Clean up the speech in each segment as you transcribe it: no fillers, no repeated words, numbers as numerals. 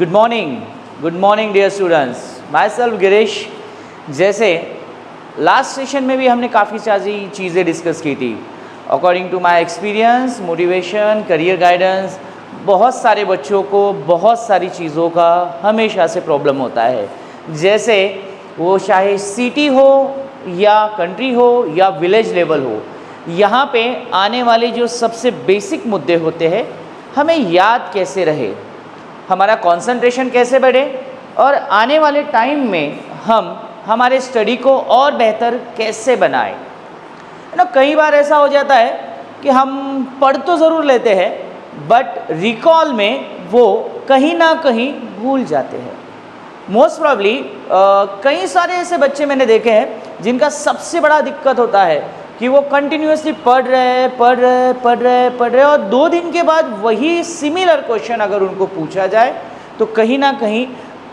Good morning dear students, myself Girish. जैसे last session में भी हमने काफ़ी सारी चीज़ें डिस्कस की थी। According to my experience, motivation, career guidance, बहुत सारे बच्चों को बहुत सारी चीज़ों का हमेशा से प्रॉब्लम होता है। जैसे वो चाहे सिटी हो या कंट्री हो या विलेज लेवल हो, यहाँ पे आने वाले जो सबसे बेसिक मुद्दे होते हैं, हमें याद कैसे रहे, हमारा कंसंट्रेशन कैसे बढ़े और आने वाले टाइम में हम हमारे स्टडी को और बेहतर कैसे बनाएं। कई बार ऐसा हो जाता है कि हम पढ़ तो ज़रूर लेते हैं बट रिकॉल में वो कहीं ना कहीं भूल जाते हैं। मोस्ट प्रॉब्ली कई सारे ऐसे बच्चे मैंने देखे हैं जिनका सबसे बड़ा दिक्कत होता है कि वो कंटिन्यूसली पढ़ रहे और 2 दिन के बाद वही सिमिलर क्वेश्चन अगर उनको पूछा जाए तो कहीं ना कहीं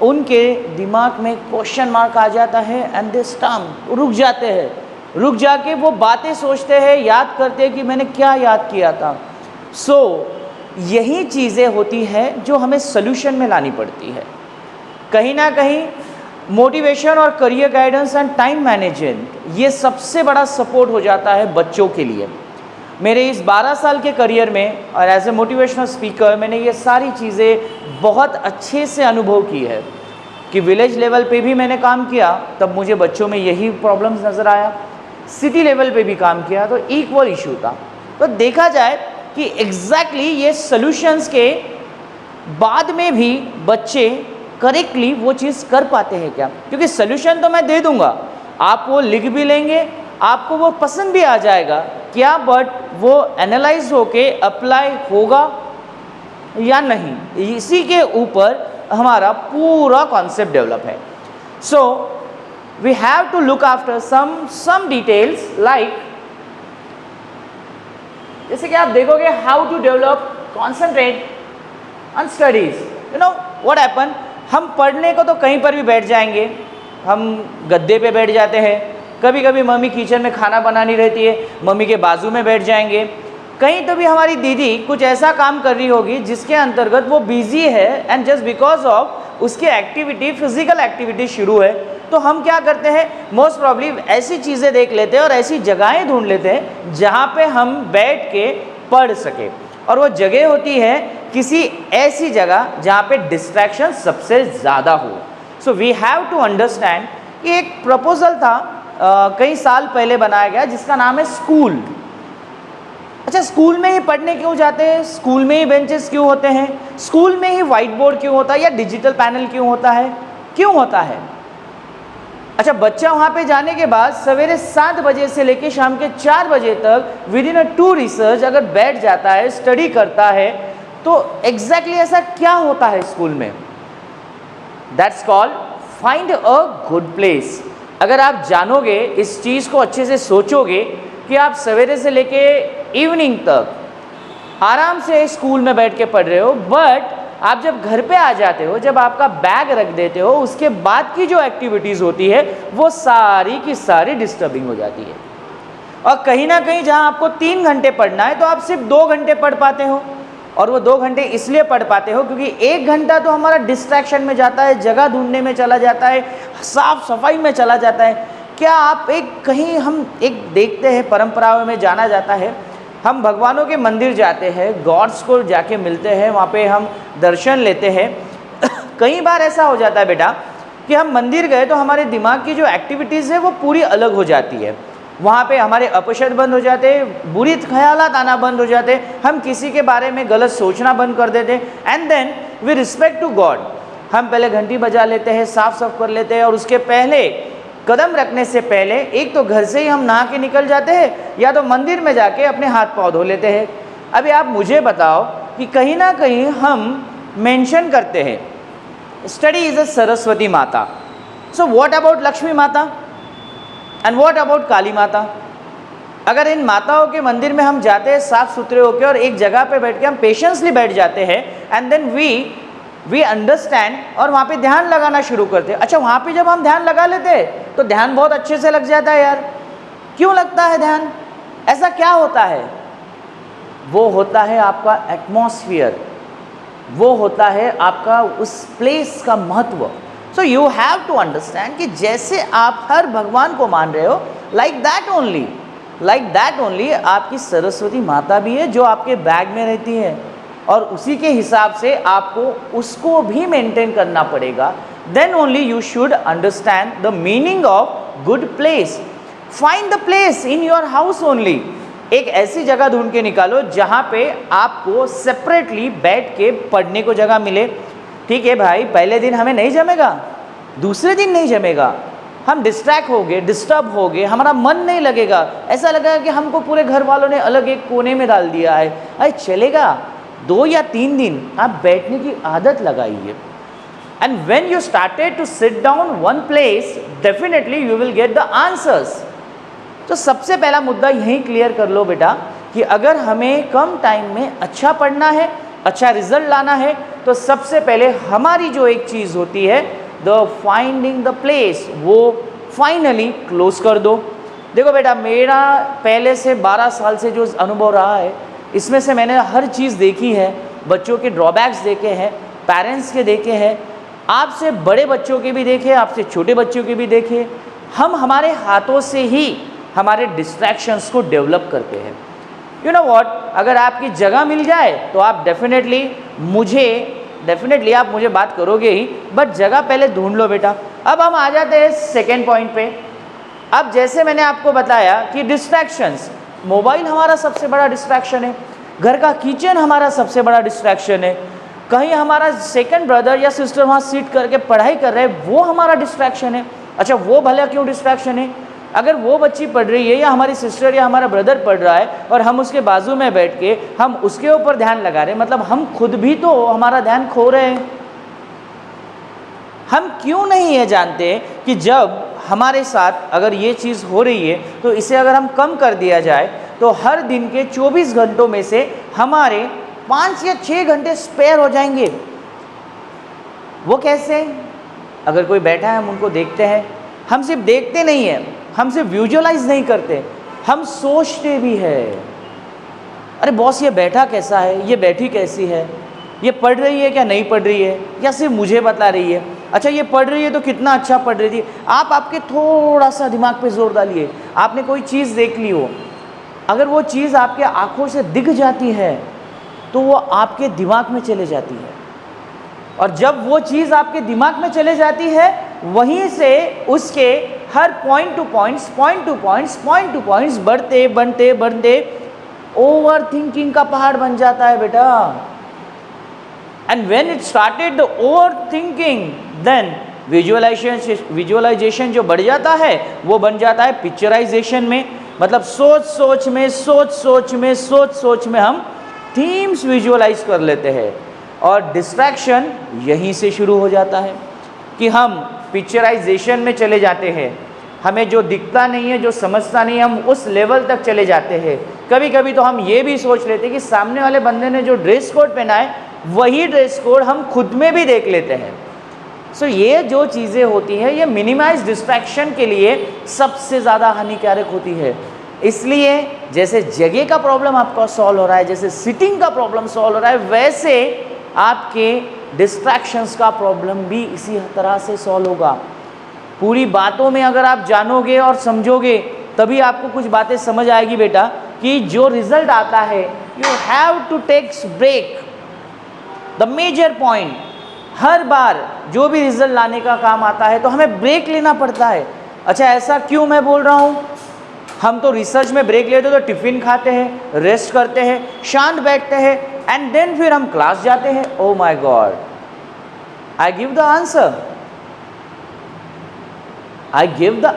उनके दिमाग में क्वेश्चन मार्क आ जाता है एंड दे स्टम्प, रुक जाते हैं। रुक जाके वो बातें सोचते हैं, याद करते हैं कि मैंने क्या याद किया था। यही चीज़ें होती हैं जो हमें सोल्यूशन में लानी पड़ती है। कहीं ना कहीं मोटिवेशन और career guidance and time management, ये सबसे बड़ा सपोर्ट हो जाता है बच्चों के लिए। मेरे इस 12 साल के करियर में और एज ए मोटिवेशनल स्पीकर मैंने ये सारी चीज़ें बहुत अच्छे से अनुभव की है कि विलेज लेवल पे भी मैंने काम किया तब मुझे बच्चों में यही प्रॉब्लम्स नज़र आया, सिटी लेवल पे भी काम किया तो इक्वल इशू था। तो देखा जाए कि एग्जैक्टली ये सॉल्यूशंस के बाद में भी बच्चे करेक्टली वो चीज़ कर पाते हैं क्या? क्योंकि सोल्यूशन तो मैं दे दूंगा, आप वो लिख भी लेंगे, आपको वो पसंद भी आ जाएगा क्या, बट वो एनालाइज होके अप्लाई होगा या नहीं, इसी के ऊपर हमारा पूरा कॉन्सेप्ट डेवलप है। So we have to look after some details like, जैसे कि आप देखोगे how to develop concentrate on studies. You know what happen, हम पढ़ने को तो कहीं पर भी बैठ जाएंगे, हम गद्दे पे बैठ जाते हैं, कभी कभी मम्मी किचन में खाना बनानी रहती है, मम्मी के बाजू में बैठ जाएंगे, कहीं तो भी हमारी दीदी कुछ ऐसा काम कर रही होगी जिसके अंतर्गत वो बिजी है एंड जस्ट बिकॉज ऑफ उसकी एक्टिविटी, फिजिकल एक्टिविटी शुरू है, तो हम क्या करते हैं, मोस्ट प्रॉब्ली ऐसी चीज़ें देख लेते हैं और ऐसी जगहें ढूंढ लेते हैं जहाँ पे हम बैठ के पढ़ सके। और वो जगह होती है किसी ऐसी जगह जहाँ पे डिस्ट्रैक्शन सबसे ज़्यादा हो। So we have to understand कि एक प्रपोजल था कई साल पहले बनाया गया जिसका नाम है स्कूल। अच्छा, स्कूल में ही पढ़ने क्यों जाते हैं, स्कूल में ही बेंचेस क्यों होते हैं, स्कूल में ही व्हाइट बोर्ड क्यों होता है या डिजिटल पैनल क्यों होता है, क्यों होता है? अच्छा, बच्चा वहाँ पे जाने के बाद सवेरे 7 बजे से लेकर शाम के 4 बजे तक विद इन 2 रिसर्च अगर बैठ जाता है, स्टडी करता है, तो एग्जैक्टली ऐसा क्या होता है स्कूल में? That's called find a good place. अगर आप जानोगे, इस चीज़ को अच्छे से सोचोगे कि आप सवेरे से लेके इवनिंग तक आराम से स्कूल में बैठ के पढ़ रहे हो, बट आप जब घर पे आ जाते हो, जब आपका बैग रख देते हो, उसके बाद की जो एक्टिविटीज़ होती है वो सारी की सारी डिस्टर्बिंग हो जाती है। और कहीं ना कहीं जहाँ आपको 3 घंटे पढ़ना है तो आप सिर्फ 2 घंटे पढ़ पाते हो, और वो 2 घंटे इसलिए पढ़ पाते हो क्योंकि 1 घंटा तो हमारा डिस्ट्रैक्शन में जाता है, जगह ढूंढने में चला जाता है, साफ सफाई में चला जाता है। क्या आप हम एक देखते हैं, परंपराओं में जाना जाता है, हम भगवानों के मंदिर जाते हैं, गॉड्स को जाके मिलते हैं, वहाँ पे हम दर्शन लेते हैं। कई बार ऐसा हो जाता है बेटा कि हम मंदिर गए तो हमारे दिमाग की जो एक्टिविटीज़ है वो पूरी अलग हो जाती है, वहाँ पे हमारे अपशब्द बंद हो जाते हैं, बुरी ख्यालात आना बंद हो जाते हैं, हम किसी के बारे में गलत सोचना बंद कर देते हैं and then we respect to God. हम पहले घंटी बजा लेते हैं, साफ कर लेते हैं, और उसके पहले कदम रखने से पहले एक तो घर से ही हम नहा के निकल जाते हैं या तो मंदिर में जाके अपने हाथ पाँव धो लेते हैं। अभी आप मुझे बताओ कि कहीं ना कहीं हम मेंशन करते हैं स्टडी इज अ सरस्वती माता, सो व्हाट अबाउट लक्ष्मी माता एंड व्हाट अबाउट काली माता? अगर इन माताओं के मंदिर में हम जाते हैं साफ सुथरे होकर और एक जगह पे बैठ के हम पेशेंसली बैठ जाते हैं एंड देन वी अंडरस्टैंड और वहाँ पे ध्यान लगाना शुरू करते हैं। अच्छा, वहाँ पे जब हम ध्यान लगा लेते हैं तो ध्यान बहुत अच्छे से लग जाता है यार। क्यों लगता है ध्यान? ऐसा क्या होता है? वो होता है आपका एटमॉस्फियर। वो होता है आपका उस प्लेस का महत्व। So you have to understand कि जैसे आप हर भगवान को मान रहे हो, लाइक दैट ओनली आपकी सरस्वती माता भी है जो आपके बैग में रहती है, और उसी के हिसाब से आपको उसको भी मेंटेन करना पड़ेगा। Then only you should understand the meaning of good place. Find the place in your house only. एक ऐसी जगह ढूंढ के निकालो जहाँ पे आपको सेपरेटली बैठ के पढ़ने को जगह मिले। ठीक है भाई, पहले दिन हमें नहीं जमेगा, दूसरे दिन नहीं जमेगा, हम डिस्ट्रैक्ट हो गए, डिस्टर्ब हो गए, हमारा मन नहीं लगेगा, ऐसा लगेगा कि हमको पूरे घर वालों ने अलग एक कोने में डाल दिया है। अरे चलेगा, 2 या 3 दिन आप बैठने की आदत लगाइए। And when you started to sit down one place, definitely you will get the answers. तो सबसे पहला मुद्दा यही क्लियर कर लो बेटा कि अगर हमें कम टाइम में अच्छा पढ़ना है, अच्छा रिजल्ट लाना है, तो सबसे पहले हमारी जो एक चीज़ होती है द फाइंडिंग द प्लेस, वो फाइनली क्लोज कर दो। देखो बेटा, मेरा पहले से 12 साल से जो अनुभव रहा है, इसमें से मैंने हर चीज़ देखी है। बच्चों के ड्रॉबैक्स देखे हैं, पेरेंट्स के देखे हैं, आपसे बड़े बच्चों के भी देखे, आपसे छोटे बच्चों के भी देखे। हम हमारे हाथों से ही हमारे डिस्ट्रैक्शंस को डेवलप करते हैं। यू नो व्हाट, अगर आपकी जगह मिल जाए तो आप डेफिनेटली आप मुझे बात करोगे ही, बट जगह पहले ढूंढ लो बेटा। अब हम आ जाते हैं सेकेंड पॉइंट पे। अब जैसे मैंने आपको बताया कि डिस्ट्रैक्शंस, मोबाइल हमारा सबसे बड़ा डिस्ट्रैक्शन है, घर का किचन हमारा सबसे बड़ा डिस्ट्रैक्शन है, कहीं हमारा सेकंड ब्रदर या सिस्टर वहाँ सीट करके पढ़ाई कर रहे हैं, वो हमारा डिस्ट्रैक्शन है। अच्छा, वो भला क्यों डिस्ट्रैक्शन है? अगर वो बच्ची पढ़ रही है या हमारी सिस्टर या हमारा ब्रदर पढ़ रहा है और हम उसके बाजू में बैठ के हम उसके ऊपर ध्यान लगा रहे हैं, मतलब हम खुद भी तो हमारा ध्यान खो रहे हैं। हम क्यों नहीं ये जानते कि जब हमारे साथ अगर ये चीज़ हो रही है तो इसे अगर हम कम कर दिया जाए तो हर दिन के 24 घंटों में से हमारे 5 या 6 घंटे स्पेयर हो जाएंगे। वो कैसे? अगर कोई बैठा है, हम उनको देखते हैं, हम सिर्फ देखते नहीं हैं, हम सिर्फ विजुअलाइज नहीं करते, हम सोचते भी है। अरे बॉस, ये बैठा कैसा है, ये बैठी कैसी है, ये पढ़ रही है क्या नहीं पढ़ रही है, या सिर्फ मुझे बता रही है? अच्छा, ये पढ़ रही है तो कितना अच्छा पढ़ रही थी। आप आपके थोड़ा सा दिमाग पे जोर डालिए। आपने कोई चीज़ देख ली हो, अगर वो चीज़ आपके आँखों से दिख जाती है तो वो आपके दिमाग में चले जाती है, और जब वो चीज़ आपके दिमाग में चले जाती है, वहीं से उसके हर पॉइंट टू पॉइंट्स बढ़ते ओवर थिंकिंग का पहाड़ बन जाता है बेटा। And when it started the over thinking, then visualization जो बढ़ जाता है वो बन जाता है पिक्चराइजेशन में। मतलब सोच सोच में हम थीम्स विजुअलाइज कर लेते हैं, और डिस्ट्रैक्शन यहीं से शुरू हो जाता है कि हम पिक्चराइजेशन में चले जाते हैं। हमें जो दिखता नहीं है, जो समझता नहीं है, हम उस लेवल तक चले जाते हैं। कभी कभी तो हम ये भी सोच लेते हैं कि सामने वाले बंदे ने जो ड्रेस कोड पहना है, वही ड्रेस कोड हम खुद में भी देख लेते हैं। सो ये जो चीज़ें होती हैं, ये मिनिमाइज डिस्ट्रैक्शन के लिए सबसे ज़्यादा हानिकारक होती है। इसलिए जैसे जगह का प्रॉब्लम आपका सॉल्व हो रहा है, जैसे सिटिंग का प्रॉब्लम सॉल्व हो रहा है, वैसे आपके डिस्ट्रैक्शंस का प्रॉब्लम भी इसी तरह से सॉल्व होगा। पूरी बातों में अगर आप जानोगे और समझोगे, तभी आपको कुछ बातें समझ आएगी बेटा कि जो रिजल्ट आता है, you have to take break. The major point, हर बार जो भी रिजल्ट लाने का काम आता है तो हमें ब्रेक लेना पड़ता है। अच्छा, ऐसा क्यों मैं बोल रहा हूँ? हम तो रिसर्च में ब्रेक लेते तो टिफ़िन खाते हैं, रेस्ट करते हैं, शांत बैठते हैं, एंड देन फिर हम क्लास जाते हैं। Oh my god, I give the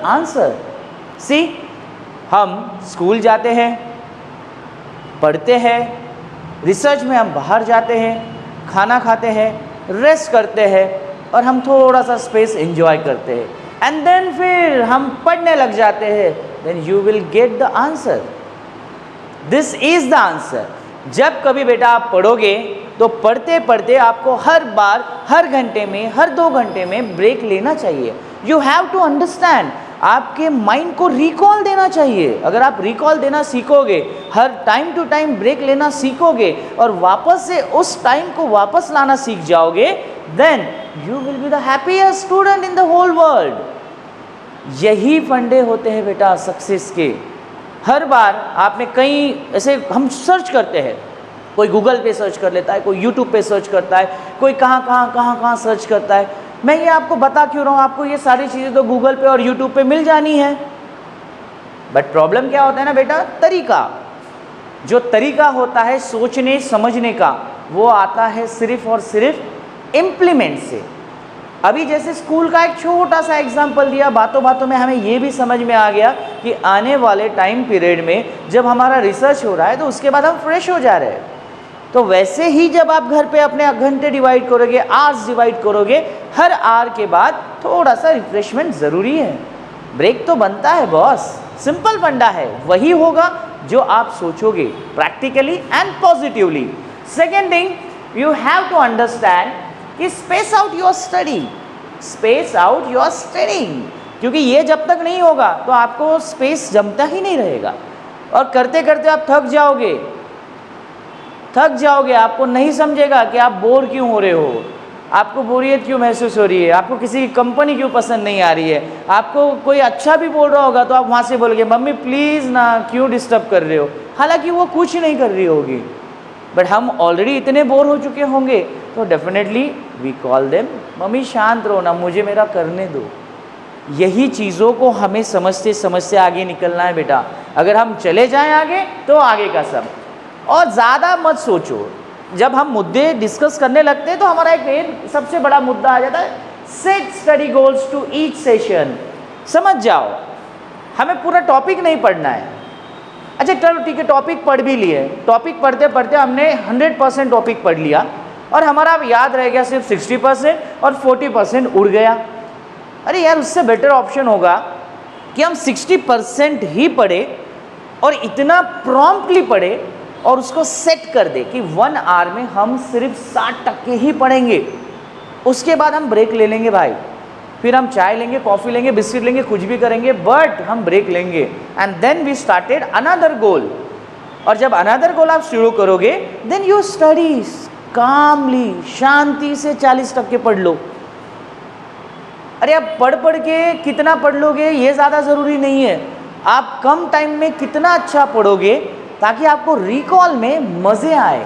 answer. See, हम स्कूल जाते हैं, पढ़ते हैं, रिसर्च में हम बाहर जाते हैं, खाना खाते हैं, रेस्ट करते हैं, और हम थोड़ा सा स्पेस एंजॉय करते हैं, एंड देन फिर हम पढ़ने लग जाते हैं। Then you will get the answer. This is the answer. जब कभी बेटा आप पढ़ोगे तो पढ़ते पढ़ते आपको हर बार, हर घंटे में, हर 2 घंटे में ब्रेक लेना चाहिए। यू हैव टू अंडरस्टैंड आपके माइंड को रिकॉल देना चाहिए। अगर आप रिकॉल देना सीखोगे, हर टाइम टू टाइम ब्रेक लेना सीखोगे और वापस से उस टाइम को वापस लाना सीख जाओगे, then you will be the happiest student in the whole world. यही फंडे होते हैं बेटा सक्सेस के। हर बार आपने कई ऐसे हम सर्च करते हैं, कोई गूगल पे सर्च कर लेता है, कोई यूट्यूब पे सर्च करता है, कोई कहाँ सर्च करता है। मैं ये आपको बता क्यों रहा हूँ, आपको ये सारी चीज़ें तो गूगल पे और यूट्यूब पे मिल जानी है, बट प्रॉब्लम क्या होता है ना बेटा, तरीका। जो तरीका होता है सोचने समझने का, वो आता है सिर्फ और सिर्फ इम्प्लीमेंट से। अभी जैसे स्कूल का एक छोटा सा एग्जाम्पल दिया, बातों बातों में हमें ये भी समझ में आ गया कि आने वाले टाइम पीरियड में जब हमारा रिसर्च हो रहा है तो उसके बाद हम फ्रेश हो जा रहे हैं। तो वैसे ही जब आप घर पे अपने घंटे डिवाइड करोगे, आवर्स डिवाइड करोगे, हर आवर के बाद थोड़ा सा रिफ्रेशमेंट ज़रूरी है, ब्रेक तो बनता है बॉस। सिंपल फंडा है, वही होगा जो आप सोचोगे practically and positively. Second thing, you have to understand कि space out your study, space out your studying, क्योंकि ये जब तक नहीं होगा तो आपको स्पेस जमता ही नहीं रहेगा और करते करते आप थक जाओगे, आपको नहीं समझेगा कि आप बोर क्यों हो रहे हो, आपको बोरियत क्यों महसूस हो रही है, आपको किसी की कंपनी क्यों पसंद नहीं आ रही है। आपको कोई अच्छा भी बोल रहा होगा तो आप वहाँ से बोलोगे मम्मी प्लीज़ ना, क्यों डिस्टर्ब कर रहे हो, हालांकि वो कुछ नहीं कर रही होगी, बट हम ऑलरेडी इतने बोर हो चुके होंगे तो डेफिनेटली वी कॉल देम, मम्मी शांत रहो ना, मुझे मेरा करने दो। यही चीज़ों को हमें समझते समझते आगे निकलना है बेटा। अगर हम चले जाएं आगे तो आगे का सब, और ज़्यादा मत सोचो। जब हम मुद्दे डिस्कस करने लगते हैं तो हमारा एक सबसे बड़ा मुद्दा आ जाता है, set study goals to each session. समझ जाओ, हमें पूरा टॉपिक नहीं पढ़ना है। अच्छा चलो ठीक है, टॉपिक पढ़ भी लिए, टॉपिक पढ़ते पढ़ते हमने 100% टॉपिक पढ़ लिया और हमारा अब याद रह गया सिर्फ 60% और 40% उड़ गया। अरे यार, उससे बेटर ऑप्शन होगा कि हम 60% ही पढ़े और इतना प्रॉम्प्टली पढ़े और उसको सेट कर दे कि 1 आवर में हम सिर्फ 60% ही पढ़ेंगे, उसके बाद हम ब्रेक ले लेंगे भाई, फिर हम चाय लेंगे, कॉफ़ी लेंगे, बिस्किट लेंगे, कुछ भी करेंगे, बट हम ब्रेक लेंगे। And then we started another goal. और जब अनदर गोल आप शुरू करोगे, देन यू स्टडी कामली, शांति से 40% पढ़ लो। अरे आप पढ़ के कितना पढ़ लोगे ये ज़्यादा ज़रूरी नहीं है, आप कम टाइम में कितना अच्छा पढ़ोगे ताकि आपको रिकॉल में मज़े आए,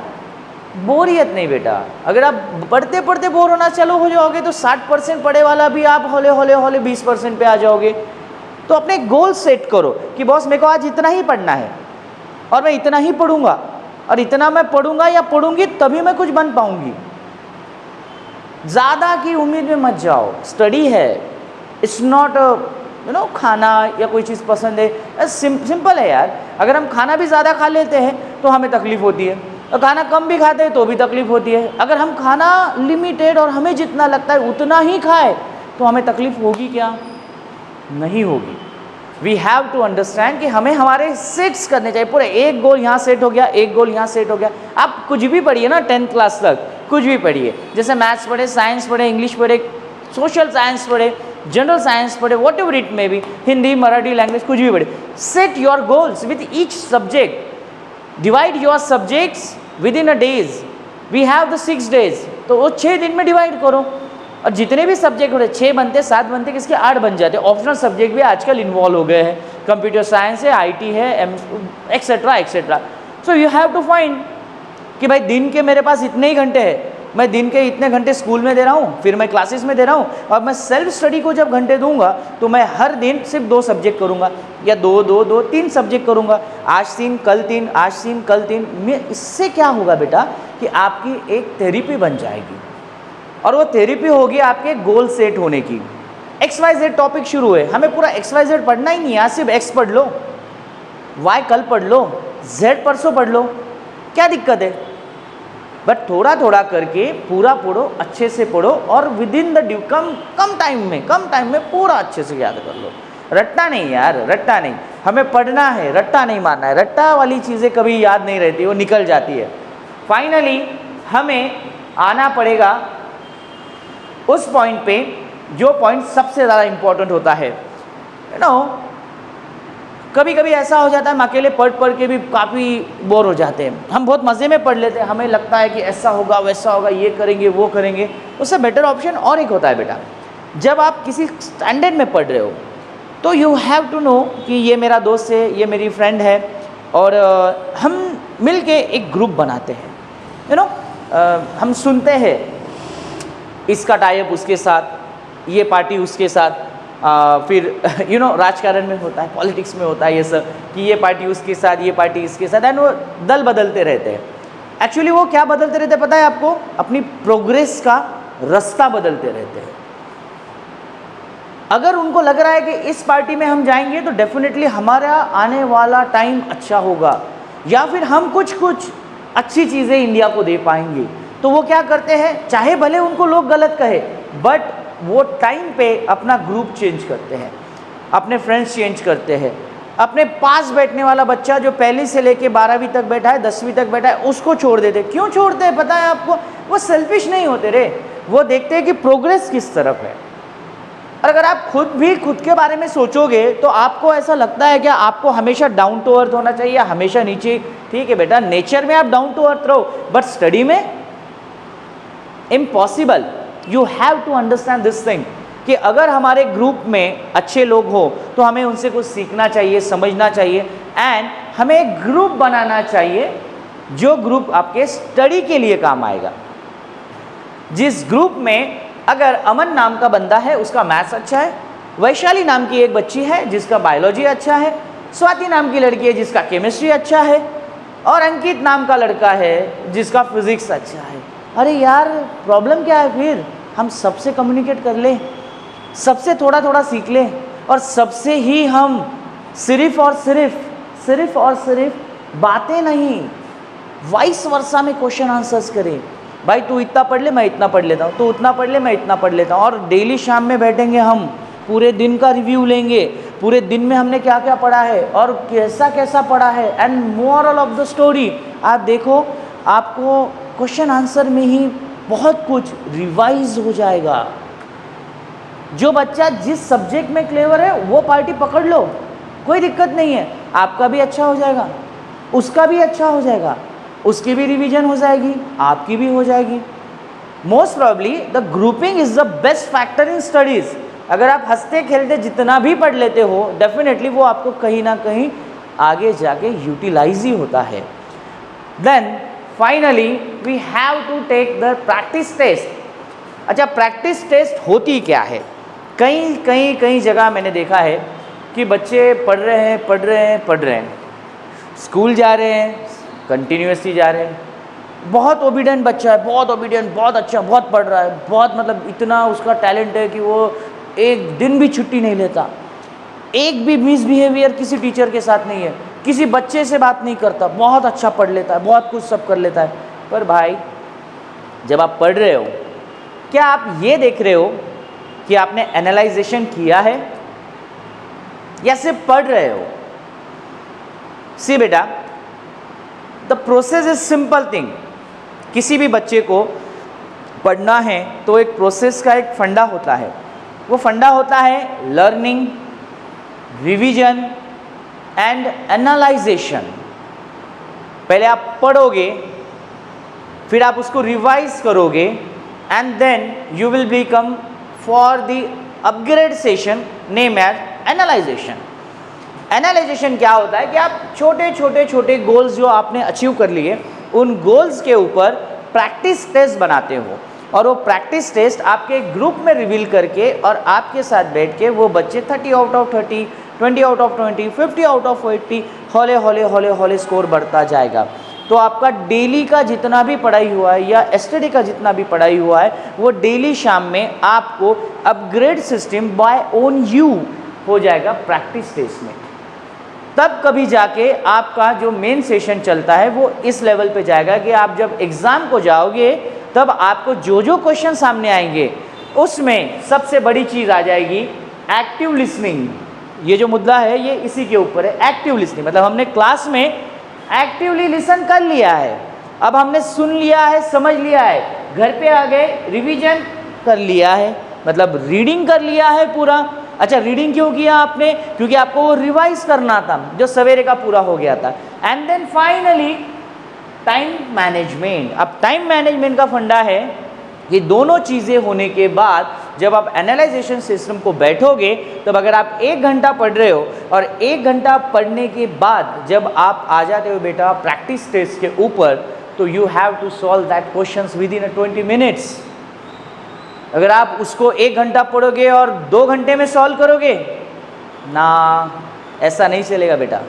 बोरियत नहीं बेटा। अगर आप पढ़ते पढ़ते बोर होना चालू हो जाओगे तो 60% पढ़े वाला भी आप हौले हौले हौले 20% पे आ जाओगे। तो अपने गोल सेट करो कि बॉस मेरे को आज इतना ही पढ़ना है और मैं इतना ही पढ़ूंगा, और इतना मैं पढ़ूंगा या पढ़ूंगी तभी मैं कुछ बन पाऊंगी। ज़्यादा की उम्मीद में मत जाओ। स्टडी है, इट्स नॉट खाना या कोई चीज़ पसंद है, सिंपल है यार। अगर हम खाना भी ज़्यादा खा लेते हैं तो हमें तकलीफ़ होती है, और खाना कम भी खाते हैं तो भी तकलीफ़ होती है। अगर हम खाना लिमिटेड और हमें जितना लगता है उतना ही खाए तो हमें तकलीफ़ होगी क्या? नहीं होगी। वी हैव टू अंडरस्टैंड कि हमें हमारे सेट्स करने चाहिए। पूरे एक गोल यहाँ सेट हो गया, एक गोल यहाँ सेट हो गया। आप कुछ भी पढ़िए ना, 10th क्लास तक कुछ भी पढ़िए, जैसे मैथ्स पढ़े, साइंस पढ़े, इंग्लिश पढ़े, सोशल साइंस पढ़े, जनरल साइंस पढ़े, whatever it may be, Hindi, Marathi language, कुछ भी पढ़े। Set your goals with each subject, divide your subjects within a days. We have the 6 days, तो वो 6 दिन में डिवाइड करो। और जितने भी सब्जेक्ट होते 6 बनते, 7 बनते, किसके 8 बन जाते। ऑप्शनल सब्जेक्ट भी आजकल इन्वॉल्व हो गए हैं, कंप्यूटर साइंस है, IT है, etcetera etcetera. So you have to find कि भाई दिन के मेरे पास इतने ही घंटे हैं, मैं दिन के इतने घंटे स्कूल में दे रहा हूँ, फिर मैं क्लासेस में दे रहा हूँ, और मैं सेल्फ स्टडी को जब घंटे दूंगा तो मैं हर दिन सिर्फ 2 सब्जेक्ट करूँगा, या 3 सब्जेक्ट करूँगा। आज 3, कल 3, आज 3, कल 3। इससे क्या होगा बेटा कि आपकी एक थेरेपी बन जाएगी, और वो थेरेपी होगी आपके गोल सेट होने की। XYZ टॉपिक शुरू है, हमें पूरा XYZ पढ़ना ही नहीं है, आज सिर्फ X पढ़ लो, Y कल पढ़ लो, Z परसों पढ़ लो, क्या दिक्कत है? बट थोड़ा थोड़ा करके पूरा पढ़ो, अच्छे से पढ़ो, और with in the come time में पूरा अच्छे से याद कर लो। रट्टा नहीं यार, रट्टा नहीं, हमें पढ़ना है, रट्टा नहीं मारना है। रट्टा वाली चीज़ें कभी याद नहीं रहती, वो निकल जाती है। फाइनली हमें आना पड़ेगा उस पॉइंट पे जो पॉइंट सबसे ज़्यादा इम्पोर्टेंट होता है। यू नो कभी कभी ऐसा हो जाता है हम अकेले पढ़ पढ़ के भी काफ़ी बोर हो जाते हैं। हम बहुत मज़े में पढ़ लेते हैं, हमें लगता है कि ऐसा होगा वैसा होगा, ये करेंगे वो करेंगे। उससे बेटर ऑप्शन और एक होता है बेटा, जब आप किसी स्टैंडर्ड में पढ़ रहे हो तो यू हैव टू नो कि ये मेरा दोस्त है, ये मेरी फ्रेंड है, और हम मिल के एक ग्रुप बनाते हैं। यू नो हम सुनते हैं इसका टाइप उसके साथ, ये पार्टी उसके साथ, फिर यू नो राजकारण में होता है, पॉलिटिक्स में होता है ये सब कि ये पार्टी उसके साथ, ये पार्टी इसके साथ, एंड वो दल बदलते रहते हैं। एक्चुअली वो क्या बदलते रहते हैं पता है आपको? अपनी प्रोग्रेस का रास्ता बदलते रहते हैं। अगर उनको लग रहा है कि इस पार्टी में हम जाएंगे तो डेफिनेटली हमारा आने वाला टाइम अच्छा होगा, या फिर हम कुछ अच्छी चीज़ें इंडिया को दे पाएंगे, तो वो क्या करते हैं, चाहे भले उनको लोग गलत कहे, बट वो टाइम पे अपना ग्रुप चेंज करते हैं, अपने फ्रेंड्स चेंज करते हैं। अपने पास बैठने वाला बच्चा जो पहली से लेके 12वीं तक बैठा है, 10वीं तक बैठा है, उसको छोड़ देते। क्यों छोड़ते हैं पता है आपको? वो सेल्फिश नहीं होते रे, वो देखते हैं कि प्रोग्रेस किस तरफ है। और अगर आप खुद भी खुद के बारे में सोचोगे तो आपको ऐसा लगता है कि आपको हमेशा डाउन टू अर्थ होना चाहिए, हमेशा नीचे। ठीक है बेटा, नेचर में आप डाउन टू अर्थ रहो, बट स्टडी में impossible. You have to understand this thing कि अगर हमारे ग्रुप में अच्छे लोग हो तो हमें उनसे कुछ सीखना चाहिए, समझना चाहिए, एंड हमें एक ग्रुप बनाना चाहिए जो ग्रुप आपके स्टडी के लिए काम आएगा। जिस ग्रुप में अगर अमन नाम का बंदा है, उसका मैथ्स अच्छा है, वैशाली नाम की एक बच्ची है जिसका बायोलॉजी अच्छा है, स्वाति नाम की लड़की है जिसका केमिस्ट्री अच्छा है, और अंकित नाम का लड़का है जिसका फिजिक्स अच्छा है। अरे यार, प्रॉब्लम क्या है? फिर हम सबसे कम्युनिकेट कर ले, सबसे थोड़ा थोड़ा सीख ले, और सबसे ही हम सिर्फ और सिर्फ बातें नहीं, वाइस वर्सा में क्वेश्चन आंसर्स करें। भाई तू इतना पढ़ ले, मैं इतना पढ़ लेता हूँ, तू उतना पढ़ ले, मैं इतना पढ़ लेता हूँ, और डेली शाम में बैठेंगे हम, पूरे दिन का रिव्यू लेंगे, पूरे दिन में हमने क्या क्या पढ़ा है और कैसा कैसा पढ़ा है, and moral of the story आप देखो, आपको क्वेश्चन आंसर में ही बहुत कुछ रिवाइज हो जाएगा। जो बच्चा जिस सब्जेक्ट में क्लेवर है वो पार्टी पकड़ लो, कोई दिक्कत नहीं है, आपका भी अच्छा हो जाएगा, उसका भी अच्छा हो जाएगा, उसकी भी रिवीजन हो जाएगी, आपकी भी हो जाएगी। Most probably the grouping is the best factor in studies. अगर आप हंसते खेलते जितना भी पढ़ लेते हो, डेफिनेटली वो आपको कहीं ना कहीं आगे जाके यूटिलाइज ही होता है। Then finally we have to take the practice test. अच्छा, प्रैक्टिस टेस्ट होती क्या है? कई जगह मैंने देखा है कि बच्चे पढ़ रहे हैं, स्कूल जा रहे हैं, कंटिन्यूसली जा रहे हैं, बहुत ओबीडियंट बच्चा है, बहुत ओबीडियंट, बहुत अच्छा, बहुत पढ़ रहा है, बहुत मतलब इतना उसका टैलेंट है कि वो एक दिन भी छुट्टी नहीं लेता, एक भी मिसबिहेवियर किसी टीचर के साथ नहीं है, किसी बच्चे से बात नहीं करता, बहुत अच्छा पढ़ लेता है, बहुत कुछ सब कर लेता है। पर भाई, जब आप पढ़ रहे हो, क्या आप ये देख रहे हो कि आपने एनालाइजेशन किया है या सिर्फ पढ़ रहे हो? सी बेटा, the process is simple thing. किसी भी बच्चे को पढ़ना है तो एक प्रोसेस का एक फंडा होता है। वो फंडा होता है लर्निंग, रिवीजन एंड एनालाइजेशन। पहले आप पढ़ोगे, फिर आप उसको रिवाइज करोगे, and then you will become for the upgrade session name as analyzation. Analyzation क्या होता है कि आप छोटे गोल्स जो आपने अचीव कर लिए, उन गोल्स के ऊपर प्रैक्टिस टेस्ट बनाते हो, और वो प्रैक्टिस टेस्ट आपके ग्रुप में रिवील करके और आपके साथ बैठ के वो बच्चे 30 out of 30, 20 out of 20, 50 out of 80 हौले स्कोर बढ़ता जाएगा। तो आपका डेली का जितना भी पढ़ाई हुआ है या एसटीडी का जितना भी पढ़ाई हुआ है, वो डेली शाम में आपको upgrade system by own you हो जाएगा प्रैक्टिस टेस्ट में। तब कभी जाके आपका जो मेन सेशन चलता है वो इस लेवल पे जाएगा कि आप जब एग्ज़ाम को जाओगे तब आपको जो क्वेश्चन सामने आएंगे उसमें सबसे बड़ी चीज़ आ जाएगी एक्टिव लिसनिंग। ये जो मुद्दा है ये इसी के ऊपर है, एक्टिव लिसनिंग। मतलब हमने क्लास में एक्टिवली लिसन कर लिया है, अब हमने सुन लिया है, समझ लिया है, घर पे आ गए रिवीजन कर लिया है, मतलब रीडिंग कर लिया है पूरा, अच्छा रीडिंग क्यों किया आपने? क्योंकि आपको वो रिवाइज करना था जो सवेरे का पूरा हो गया था। And then finally time management. अब टाइम मैनेजमेंट का फंडा है कि दोनों चीज़ें होने के बाद जब आप एनालाइजेशन सिस्टम को बैठोगे, तब अगर आप 1 घंटा पढ़ रहे हो और 1 घंटा पढ़ने के बाद जब आप आ जाते हो बेटा प्रैक्टिस टेस्ट के ऊपर, तो you have to solve that questions within 20 minutes. अगर आप उसको 1 घंटा पढ़ोगे और 2 घंटे में सॉल्व करोगे ना, ऐसा नहीं चलेगा बेटा।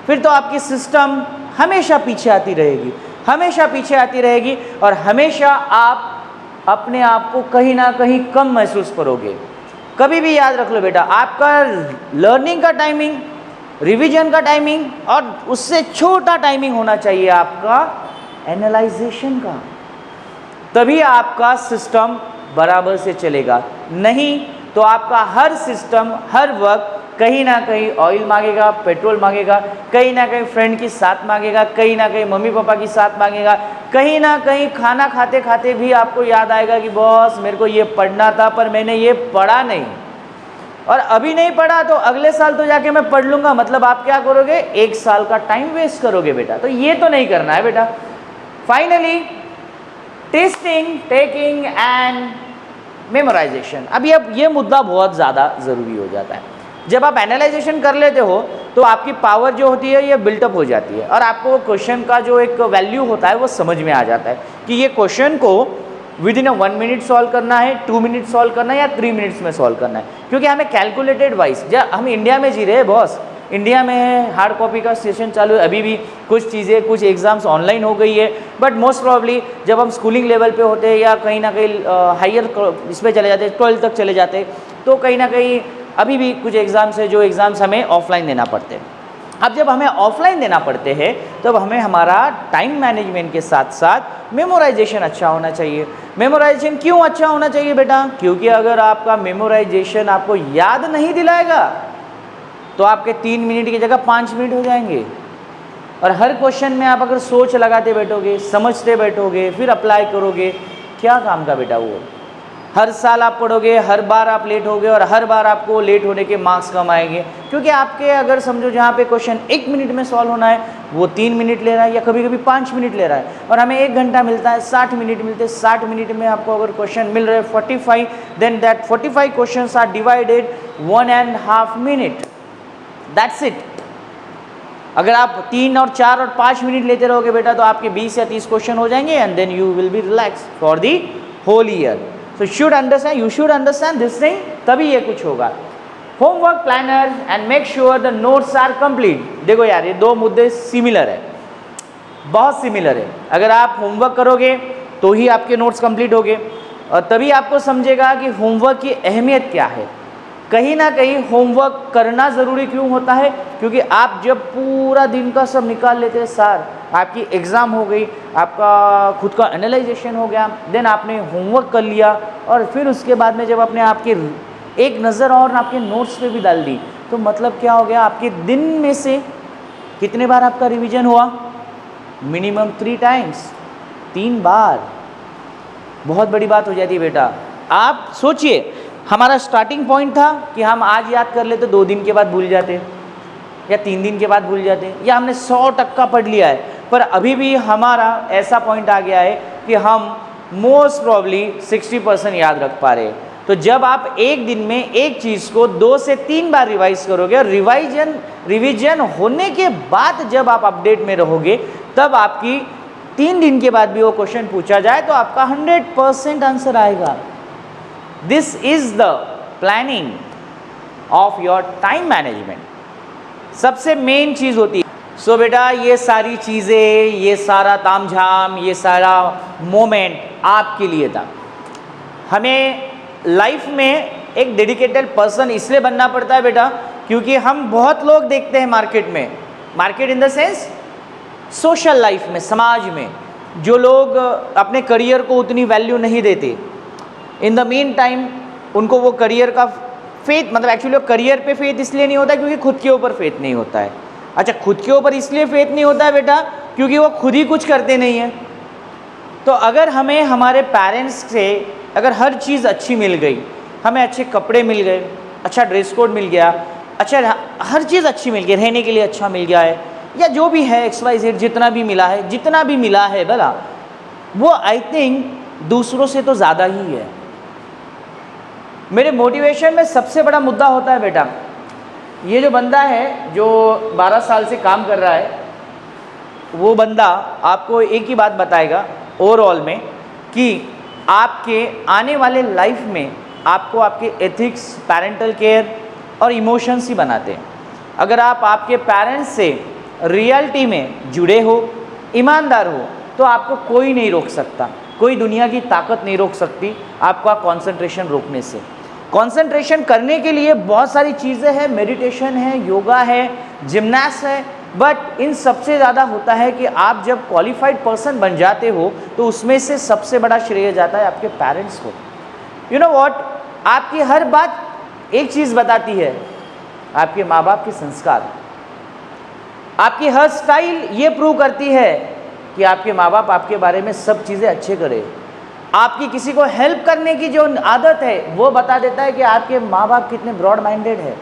फिर तो आपकी सिस्टम हमेशा पीछे आती रहेगी, हमेशा पीछे आती रहेगी, और हमेशा आप अपने आप को कहीं ना कहीं कम महसूस करोगे। कभी भी याद रख लो बेटा, आपका लर्निंग का टाइमिंग, रिवीजन का टाइमिंग और उससे छोटा टाइमिंग होना चाहिए आपका एनालाइजेशन का, तभी आपका सिस्टम बराबर से चलेगा। नहीं तो आपका हर सिस्टम हर वक्त कहीं ना कहीं ऑयल मांगेगा, पेट्रोल मांगेगा, कहीं ना कहीं फ्रेंड की साथ मांगेगा, कहीं ना कहीं मम्मी पापा की साथ मांगेगा, कहीं ना कहीं खाना खाते खाते भी आपको याद आएगा कि बॉस मेरे को ये पढ़ना था पर मैंने ये पढ़ा नहीं, और अभी नहीं पढ़ा तो अगले साल तो जाके मैं पढ़ लूँगा। मतलब आप क्या करोगे? 1 साल का टाइम वेस्ट करोगे बेटा। तो ये तो नहीं करना है बेटा। Finally testing, taking and memorisation. अभी अब ये मुद्दा बहुत ज़्यादा ज़रूरी हो जाता है। जब आप एनालाइजेशन कर लेते हो तो आपकी पावर जो होती है ये बिल्टअप हो जाती है, और आपको वो क्वेश्चन का जो एक वैल्यू होता है वो समझ में आ जाता है कि ये क्वेश्चन को विद इन 1 मिनट सॉल्व करना है, 2 मिनट सॉल्व करना है या 3 मिनट्स में सॉल्व करना है। क्योंकि हमें कैलकुलेटेड वाइज, जब हम इंडिया में जी रहे हैं बॉस, इंडिया में है हार्ड कॉपी का सेशन चालू है, अभी भी कुछ चीज़ें कुछ एग्ज़ाम्स ऑनलाइन हो गई है, बट मोस्ट प्रॉब्ली जब हम स्कूलिंग लेवल पे होते हैं या कहीं ना कहीं हायर इस पर चले जाते हैं, 12th तक चले जाते हैं, तो कहीं ना कहीं अभी भी कुछ एग्ज़ाम्स है जो एग्ज़ाम्स हमें ऑफलाइन देना पड़ते हैं। अब जब हमें ऑफलाइन देना पड़ते हैं तब हमें हमारा टाइम मैनेजमेंट के साथ साथ मेमोराइजेशन अच्छा होना चाहिए। मेमोराइजेशन क्यों अच्छा होना चाहिए बेटा? क्योंकि अगर आपका मेमोराइजेशन आपको याद नहीं दिलाएगा तो आपके 3 मिनट की जगह 5 मिनट हो जाएंगे, और हर क्वेश्चन में आप अगर सोच लगाते बैठोगे, समझते बैठोगे, फिर अप्लाई करोगे, क्या काम का बेटा वो? हर साल आप पढ़ोगे, हर बार आप लेट होगे और हर बार आपको लेट होने के मार्क्स कम आएंगे, क्योंकि आपके अगर समझो जहाँ पे क्वेश्चन 1 मिनट में सॉल्व होना है वो 3 मिनट ले रहा है या कभी कभी 5 मिनट ले रहा है, और हमें 1 घंटा मिलता है, 60 मिनट मिलते हैं। 60 मिनट में आपको अगर क्वेश्चन मिल रहे हैं 45, then that 45 question are divided 1.5 minute, that's it. अगर आप 3 और 4 और 5 मिनट लेते रहोगे बेटा तो आपके 20 या 30 क्वेश्चन हो जाएंगे, and then you will be relax for the whole year. So should understand, you should understand this thing, तभी ये कुछ होगा। Homework planner and make sure the notes are complete. देखो यार ये 2 मुद्दे सिमिलर है, बहुत सिमिलर है। अगर आप होमवर्क करोगे तो ही आपके नोट्स कंप्लीट होंगे, और तभी आपको समझेगा कि होमवर्क की अहमियत क्या है। कहीं ना कहीं होमवर्क करना ज़रूरी क्यों होता है? क्योंकि आप जब पूरा दिन का सब निकाल लेते हैं सार, आपकी एग्ज़ाम हो गई, आपका खुद का एनालाइजेशन हो गया, देन आपने होमवर्क कर लिया, और फिर उसके बाद में जब आपने आपके एक नज़र और आपके नोट्स पे भी डाल दी, तो मतलब क्या हो गया? आपके दिन में से कितने बार आपका रिवीजन हुआ? मिनिमम 3 टाइम्स, 3 बार। बहुत बड़ी बात हो जाती है बेटा। आप सोचिए, हमारा स्टार्टिंग पॉइंट था कि हम आज याद कर लेते 2 दिन के बाद भूल जाते, या 3 दिन के बाद भूल जाते, या हमने 100% पढ़ लिया है, पर अभी भी हमारा ऐसा पॉइंट आ गया है कि हम मोस्ट प्रॉब्ली 60% याद रख पा रहे हैं। तो जब आप एक दिन में एक चीज़ को 2 से 3 बार रिवाइज करोगे, और रिवीजन होने के बाद जब आप अपडेट में रहोगे, तब आपकी 3 दिन के बाद भी वो क्वेश्चन पूछा जाए तो आपका 100% आंसर आएगा। This is the planning of your time management. सबसे मेन चीज़ होती है। सो बेटा ये सारी चीज़ें, ये सारा तामझाम, ये सारा मोमेंट आपके लिए था। हमें लाइफ में एक डेडिकेटेड पर्सन इसलिए बनना पड़ता है बेटा, क्योंकि हम बहुत लोग देखते हैं मार्केट में, market in the sense social life में, समाज में, जो लोग अपने करियर को उतनी वैल्यू नहीं देते। इन द मीन टाइम उनको वो करियर का फेथ, मतलब एक्चुअली करियर पे फेथ इसलिए नहीं होता क्योंकि खुद के ऊपर फेथ नहीं होता है। अच्छा, खुद के ऊपर इसलिए फेथ नहीं होता है बेटा क्योंकि वो खुद ही कुछ करते नहीं हैं। तो अगर हमें हमारे पेरेंट्स से अगर हर चीज़ अच्छी मिल गई, हमें अच्छे कपड़े मिल गए, अच्छा ड्रेस कोड मिल गया, अच्छा हर चीज़ अच्छी मिल गई, रहने के लिए अच्छा मिल गया है, या जो भी है XYZ जितना भी मिला है, जितना भी मिला है भला, वो आई थिंक दूसरों से तो ज़्यादा ही है। मेरे मोटिवेशन में सबसे बड़ा मुद्दा होता है बेटा, ये जो बंदा है जो 12 साल से काम कर रहा है, वो बंदा आपको एक ही बात बताएगा ओवरऑल में कि आपके आने वाले लाइफ में आपको आपके एथिक्स, पैरेंटल केयर और इमोशंस ही बनाते हैं। अगर आप आपके पेरेंट्स से रियलिटी में जुड़े हो, ईमानदार हो, तो आपको कोई नहीं रोक सकता, कोई दुनिया की ताकत नहीं रोक सकती आपका कंसंट्रेशन रोकने से। कंसंट्रेशन करने के लिए बहुत सारी चीज़ें हैं, मेडिटेशन है, योगा है, जिम्नास्ट है, बट इन सबसे ज़्यादा होता है कि आप जब क्वालिफाइड पर्सन बन जाते हो तो उसमें से सबसे बड़ा श्रेय जाता है आपके पेरेंट्स को। यू नो व्हाट, आपकी हर बात एक चीज़ बताती है, आपके माँ बाप के संस्कार। आपकी हर स्टाइल ये प्रूव करती है कि आपके माँ बाप आपके बारे में सब चीज़ें अच्छे करें। आपकी किसी को हेल्प करने की जो आदत है वो बता देता है कि आपके माँ बाप कितने ब्रॉड माइंडेड है।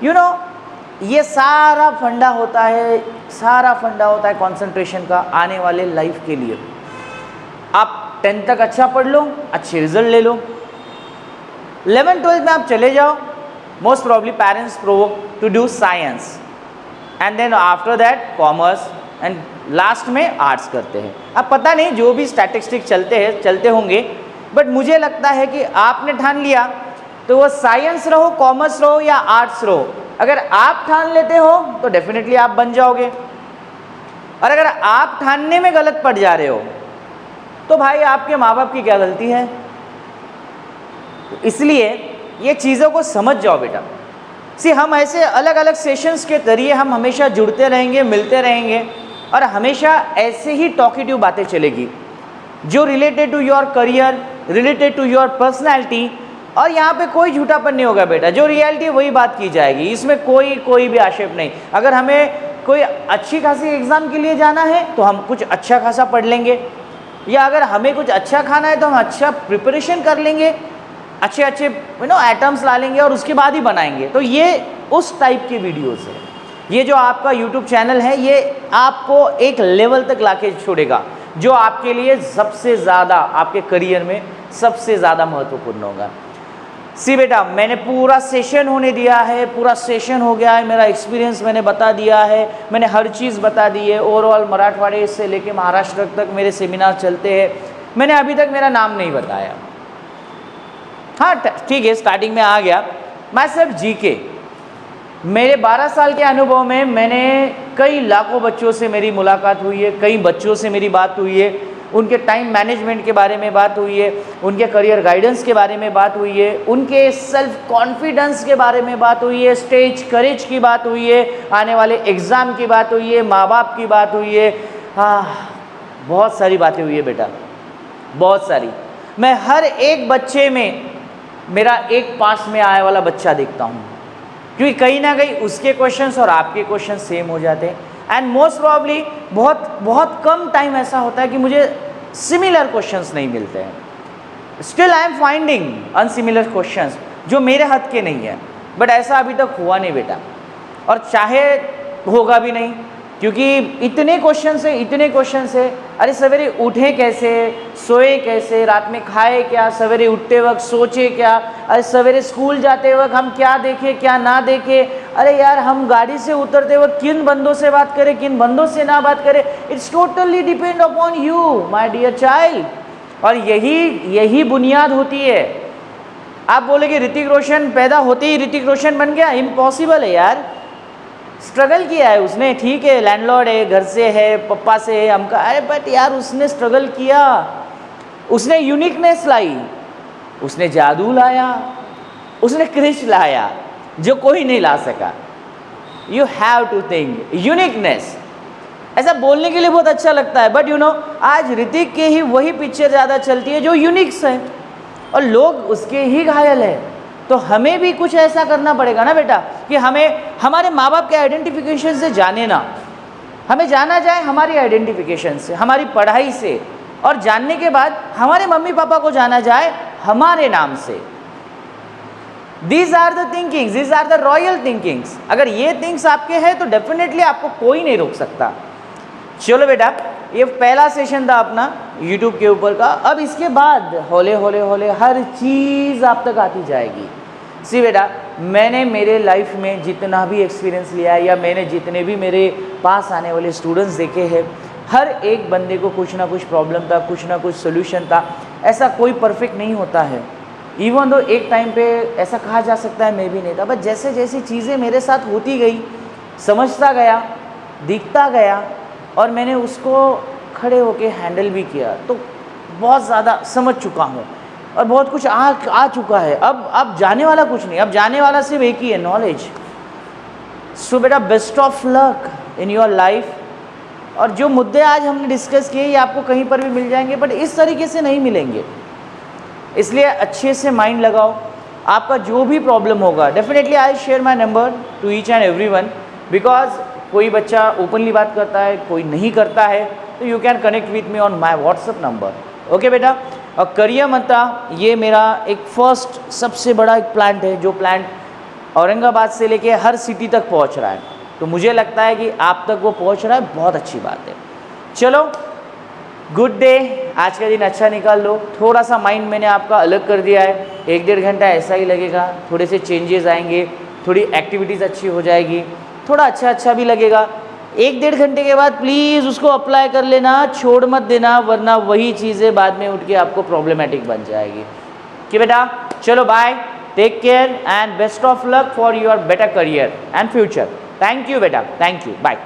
यू नो, ये सारा फंडा होता है कंसंट्रेशन का आने वाले लाइफ के लिए। आप 10th तक अच्छा पढ़ लो, अच्छे रिजल्ट ले लो, 11th-12th में आप चले जाओ, most probably parents provoke to do science and then after that commerce and last में आर्ट्स करते हैं। अब पता नहीं जो भी स्टैटिस्टिक्स चलते होंगे, बट मुझे लगता है कि आपने ठान लिया तो वो साइंस रहो, कॉमर्स रहो या आर्ट्स रहो, अगर आप ठान लेते हो तो डेफिनेटली आप बन जाओगे। और अगर आप ठानने में गलत पड़ जा रहे हो तो भाई आपके माँ बाप की क्या गलती है। इसलिए ये चीज़ों को समझ जाओ बेटा। हम ऐसे अलग अलग सेशंस के जरिए हम हमेशा जुड़ते रहेंगे, मिलते रहेंगे, और हमेशा ऐसे ही टॉकेटिव बातें चलेगी जो related to your career, related to your personality. और यहाँ पे कोई झूठापन नहीं होगा बेटा, जो रियलिटी है वही बात की जाएगी, इसमें कोई भी आक्षेप नहीं। अगर हमें कोई अच्छी खासी एग्ज़ाम के लिए जाना है तो हम कुछ अच्छा खासा पढ़ लेंगे, या अगर हमें कुछ अच्छा खाना है तो हम अच्छा प्रिपरेशन कर लेंगे, अच्छे एटम्स ला लेंगे और उसके बाद ही बनाएंगे। तो ये उस टाइप के वीडियोस है। ये जो आपका यूट्यूब चैनल है ये आपको एक लेवल तक लाके छोड़ेगा जो आपके लिए सबसे ज़्यादा आपके करियर में सबसे ज़्यादा महत्वपूर्ण होगा। बेटा, मैंने पूरा सेशन होने दिया है, पूरा सेशन हो गया है, मेरा एक्सपीरियंस मैंने बता दिया है, मैंने हर चीज़ बता दी है। ओवरऑल मराठवाड़े से लेके महाराष्ट्र तक मेरे सेमिनार चलते हैं। मैंने अभी तक मेरा नाम नहीं बताया। हाँ ठीक है, स्टार्टिंग में आ गया। मैं सिर्फ जीके, मेरे 12 साल के अनुभव में मैंने कई लाखों बच्चों से मेरी मुलाकात हुई है, कई बच्चों से मेरी बात हुई है, उनके टाइम मैनेजमेंट के बारे में बात हुई है, उनके करियर गाइडेंस के बारे में बात हुई है, उनके सेल्फ कॉन्फिडेंस के बारे में बात हुई है, स्टेज करेज की बात हुई है, आने वाले एग्ज़ाम की बात हुई है, माँ बाप की बात हुई है। बहुत सारी बातें हुई है बेटा, बहुत सारी। मैं हर एक बच्चे में मेरा एक पास में आने वाला बच्चा देखता हूँ, क्योंकि कहीं ना कहीं उसके क्वेश्चंस और आपके क्वेश्चन सेम हो जाते हैं। एंड मोस्ट प्रॉब्ली बहुत कम टाइम ऐसा होता है कि मुझे सिमिलर क्वेश्चंस नहीं मिलते हैं। Still I am finding unsimilar questions जो मेरे हद के नहीं है, बट ऐसा अभी तक हुआ नहीं बेटा, और चाहे होगा भी नहीं, क्योंकि इतने क्वेश्चन है। अरे सवेरे उठे कैसे, सोए कैसे, रात में खाए क्या, सवेरे उठते वक्त सोचे क्या, अरे सवेरे स्कूल जाते वक्त हम क्या देखें क्या ना देखें, अरे यार हम गाड़ी से उतरते वक्त किन बंदों से बात करें किन बंदों से ना बात करें। It's totally depend upon you my dear child. और यही बुनियाद होती है। आप बोलेगे ऋतिक रोशन पैदा होते ही ऋतिक रोशन बन गया, इम्पॉसिबल है यार। स्ट्रगल किया है उसने, ठीक है, लैंडलॉर्ड है, घर से है, पप्पा से है, हमका, अरे बट यार उसने स्ट्रगल किया, उसने यूनिकनेस लाई, उसने जादू लाया, उसने क्रिश लाया जो कोई नहीं ला सका। You have to think uniqueness. ऐसा बोलने के लिए बहुत अच्छा लगता है, बट यू नो आज ऋतिक के ही वही पिक्चर ज़्यादा चलती है जो यूनिक्स है और लोग उसके ही घायल है। तो हमें भी कुछ ऐसा करना पड़ेगा ना बेटा कि हमें हमारे माँ बाप के आइडेंटिफिकेशन से जाने ना, हमें जाना जाए हमारी आइडेंटिफिकेशन से, हमारी पढ़ाई से, और जानने के बाद हमारे मम्मी पापा को जाना जाए हमारे नाम से। These are the thinkings, these are the royal thinkings. अगर ये थिंग्स आपके हैं तो डेफिनेटली आपको कोई नहीं रोक सकता। चलो बेटा, ये पहला सेशन था अपना यूट्यूब के ऊपर का। अब इसके बाद हौले हौले हौले हर चीज़ आप तक आती जाएगी। सी बेटा, मैंने मेरे लाइफ में जितना भी एक्सपीरियंस लिया है या मैंने जितने भी मेरे पास आने वाले स्टूडेंट्स देखे हैं, हर एक बंदे को कुछ ना कुछ प्रॉब्लम था, कुछ ना कुछ सोल्यूशन था। ऐसा कोई परफेक्ट नहीं होता है। इवन दो एक टाइम पे ऐसा कहा जा सकता है मैं भी नहीं था, बट जैसे जैसी चीज़ें मेरे साथ होती गई, समझता गया, दिखता गया और मैंने उसको खड़े होके हैंडल भी किया, तो बहुत ज़्यादा समझ चुका हूँ और बहुत कुछ आ चुका है। अब जाने वाला कुछ नहीं, अब जाने वाला सिर्फ एक ही है, नॉलेज। सो बेटा, best of luck in your life. और जो मुद्दे आज हमने डिस्कस किए ये आपको कहीं पर भी मिल जाएंगे, बट इस तरीके से नहीं मिलेंगे। इसलिए अच्छे से माइंड लगाओ। आपका जो भी प्रॉब्लम होगा, definitely I share my number two each and everyone, because कोई बच्चा ओपनली बात करता है, कोई नहीं करता है, तो you can connect with me on my WhatsApp number. Okay बेटा। और करियर मंत्रा ये मेरा एक फर्स्ट सबसे बड़ा एक प्लांट है, जो प्लांट औरंगाबाद से लेके हर सिटी तक पहुंच रहा है। तो मुझे लगता है कि आप तक वो पहुंच रहा है, बहुत अच्छी बात है। चलो, गुड डे। आज का दिन अच्छा निकाल लो। थोड़ा सा माइंड मैंने आपका अलग कर दिया है, 1-1.5 घंटा ऐसा ही लगेगा। थोड़े से चेंजेस आएंगे, थोड़ी एक्टिविटीज़ अच्छी हो जाएगी, थोड़ा अच्छा भी लगेगा। 1-1.5 घंटे के बाद प्लीज़ उसको अप्लाई कर लेना, छोड़ मत देना, वरना वही चीज़ें बाद में उठ के आपको प्रॉब्लमेटिक बन जाएगी। कि बेटा, चलो bye, take care and best of luck for your better career and future. Thank you बेटा, थैंक यू, बाय।